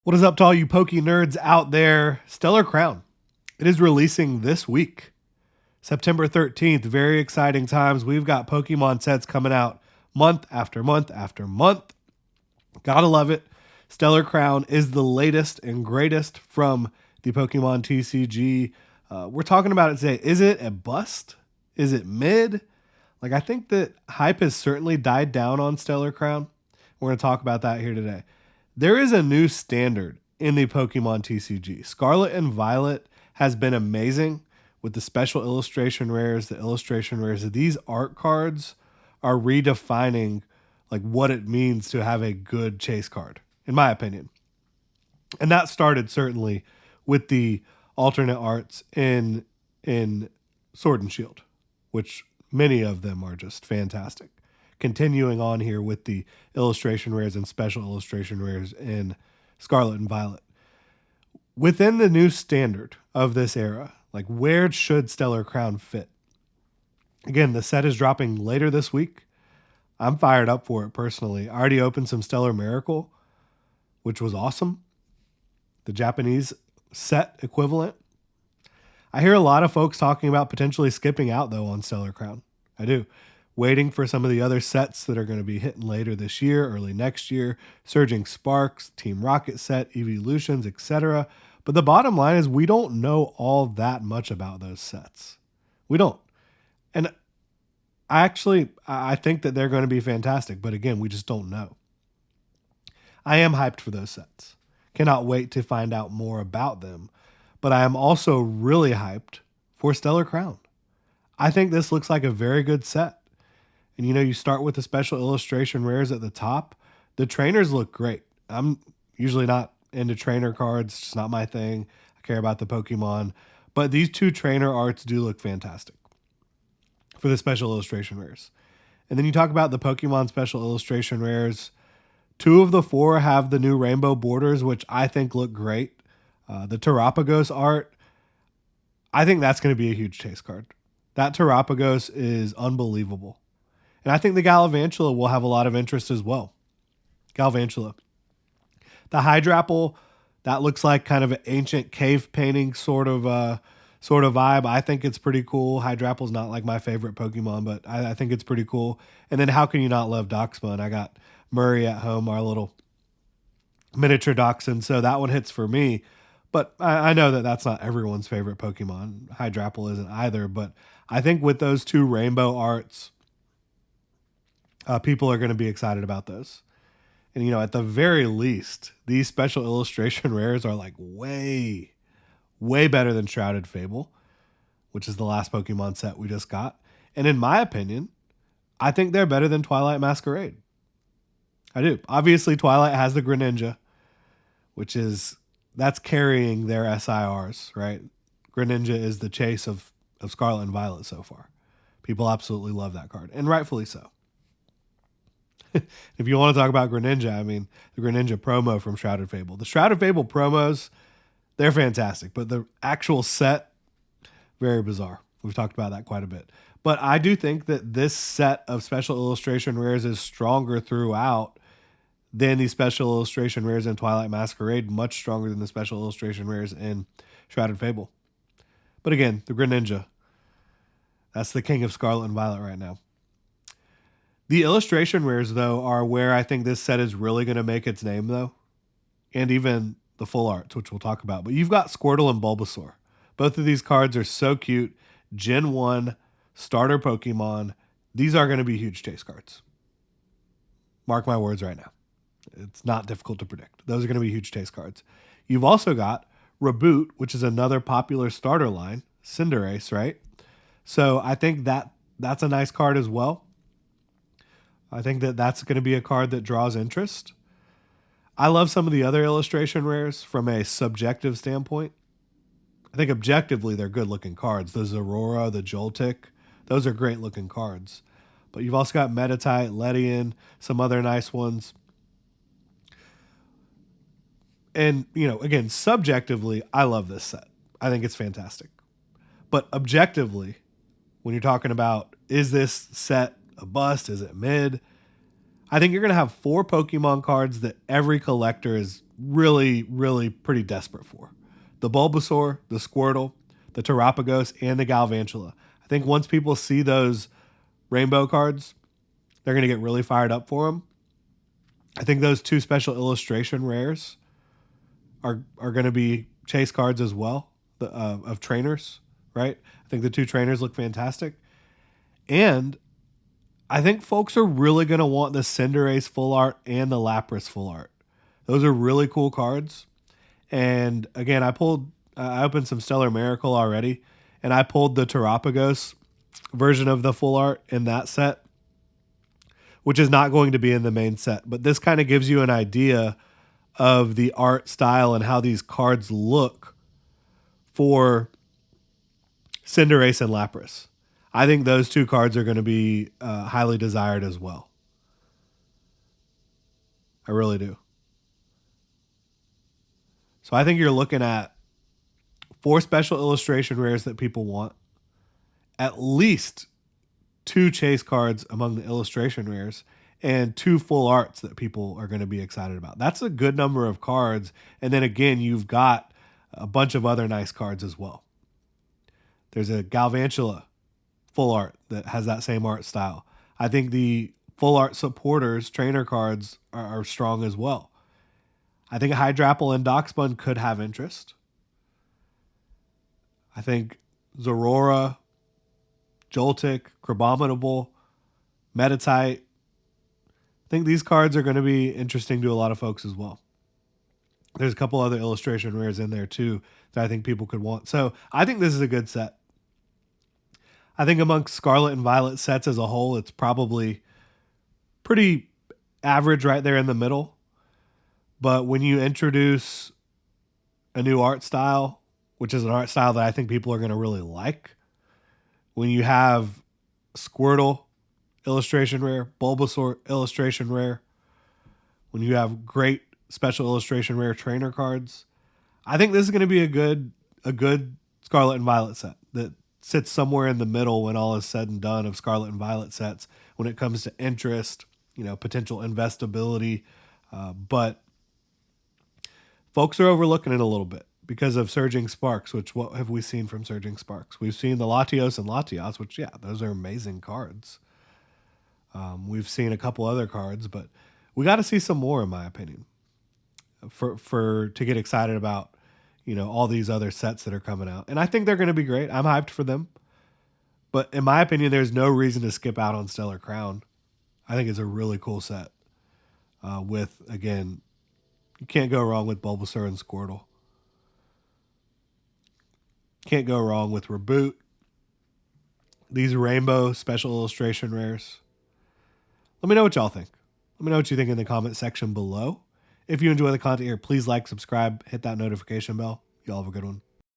What is up to all you Pokey nerds out there? Stellar Crown. It is releasing this week, September 13th. Very exciting times. We've got Pokemon sets coming out month after month after month. Gotta love it. Stellar Crown is the latest and greatest from the Pokemon TCG. We're talking about it today. Is it a bust? Is it mid? I think that hype has certainly died down on Stellar Crown. We're going to talk about that here today. There is a new standard in the Pokemon TCG. Scarlet and Violet has been amazing with the special illustration rares, the illustration rares. These art cards are redefining what it means to have a good chase card, in my opinion. And that started certainly with the alternate arts in Sword and Shield, which many of them are just fantastic. Continuing on here with the illustration rares and special illustration rares in Scarlet and Violet. Within the new standard of this era, where should Stellar Crown fit? Again, the set is dropping later this week. I'm fired up for it personally. I already opened some Stellar Miracle, which was awesome. The Japanese set equivalent. I hear a lot of folks talking about potentially skipping out, though, on Stellar Crown. I do. Waiting for some of the other sets that are going to be hitting later this year, early next year. Surging Sparks, Team Rocket set, Evolutions, etc. But the bottom line is we don't know all that much about those sets. We don't. And I think that they're going to be fantastic. But again, we just don't know. I am hyped for those sets. Cannot wait to find out more about them. But I am also really hyped for Stellar Crown. I think this looks like a very good set. And you start with the special illustration rares at the top. The trainers look great. I'm usually not into trainer cards. It's just not my thing. I care about the Pokemon. But these two trainer arts do look fantastic for the special illustration rares. And then you talk about the Pokemon special illustration rares. 2 of the 4 have the new rainbow borders, which I think look great. The Terapagos art, I think that's going to be a huge chase card. That Terapagos is unbelievable. And I think the Galvantula will have a lot of interest as well. Galvantula. The Hydrapple, that looks like kind of an ancient cave painting sort of vibe. I think it's pretty cool. Hydrapple's not like my favorite Pokemon, but I think it's pretty cool. And then how can you not love Doxbun? I got Murray at home, our little miniature Dachshund, so that one hits for me. But I know that that's not everyone's favorite Pokemon. Hydrapple isn't either. But I think with those 2 rainbow arts, people are going to be excited about those. And, at the very least, these special illustration rares are way, way better than Shrouded Fable, which is the last Pokemon set we just got. And in my opinion, I think they're better than Twilight Masquerade. I do. Obviously, Twilight has the Greninja, that's carrying their SIRs, right? Greninja is the chase of Scarlet and Violet so far. People absolutely love that card, and rightfully so. If you want to talk about Greninja, the Greninja promo from Shrouded Fable. The Shrouded Fable promos, they're fantastic, but the actual set, very bizarre. We've talked about that quite a bit. But I do think that this set of special illustration rares is stronger throughout than the special illustration rares in Twilight Masquerade, much stronger than the special illustration rares in Shrouded Fable. But again, the Greninja, that's the king of Scarlet and Violet right now. The illustration rares, though, are where I think this set is really going to make its name, though. And even the full arts, which we'll talk about. But you've got Squirtle and Bulbasaur. Both of these cards are so cute. Gen 1, starter Pokemon. These are going to be huge chase cards. Mark my words right now. It's not difficult to predict. Those are going to be huge chase cards. You've also got Reboot, which is another popular starter line. Cinderace, right? So I think that's a nice card as well. I think that's going to be a card that draws interest. I love some of the other illustration rares from a subjective standpoint. I think objectively they're good looking cards. The Aurora, the Joltik, those are great looking cards. But you've also got Meditite, Ledian, some other nice ones. And, again, subjectively, I love this set. I think it's fantastic. But objectively, when you're talking about, is this set a bust? Is it mid? I think you're going to have 4 Pokemon cards that every collector is really, really pretty desperate for. The Bulbasaur, the Squirtle, the Terapagos, and the Galvantula. I think once people see those rainbow cards, they're going to get really fired up for them. I think those 2 special illustration rares are going to be chase cards as well, of trainers, right? I think the 2 trainers look fantastic. And I think folks are really going to want the Cinderace full art and the Lapras full art. Those are really cool cards. And again, I opened some Stellar Miracle already, and I pulled the Terapagos version of the full art in that set, which is not going to be in the main set. But this kind of gives you an idea of the art style and how these cards look for Cinderace and Lapras. I think those 2 cards are going to be highly desired as well. I really do. So I think you're looking at 4 special illustration rares that people want, at least 2 chase cards among the illustration rares, and 2 full arts that people are going to be excited about. That's a good number of cards. And then again, you've got a bunch of other nice cards as well. There's a Galvantula full art that has that same art style. I think the full art supporters, trainer cards are strong as well. I think Hydrapple and Doxbun could have interest. I think Zorora, Joltik, Crabominable, Metatite. I think these cards are going to be interesting to a lot of folks as well. There's a couple other illustration rares in there too that I think people could want. So I think this is a good set. I think amongst Scarlet and Violet sets as a whole, it's probably pretty average right there in the middle. But when you introduce a new art style, which is an art style that I think people are going to really like, when you have Squirtle illustration rare, Bulbasaur illustration rare, when you have great special illustration rare trainer cards, I think this is going to be a good Scarlet and Violet set that sits somewhere in the middle when all is said and done of Scarlet and Violet sets when it comes to interest, potential investability. But folks are overlooking it a little bit because of Surging Sparks, which what have we seen from Surging Sparks? We've seen the Latios and Latias, which, yeah, those are amazing cards. We've seen a couple other cards, but we got to see some more, in my opinion, to get excited about, all these other sets that are coming out. And I think they're going to be great. I'm hyped for them. But in my opinion, there's no reason to skip out on Stellar Crown. I think it's a really cool set. With, again, you can't go wrong with Bulbasaur and Squirtle. Can't go wrong with Reboot. These rainbow special illustration rares. Let me know what y'all think. Let me know what you think in the comment section below. If you enjoy the content here, please like, subscribe, hit that notification bell. Y'all have a good one.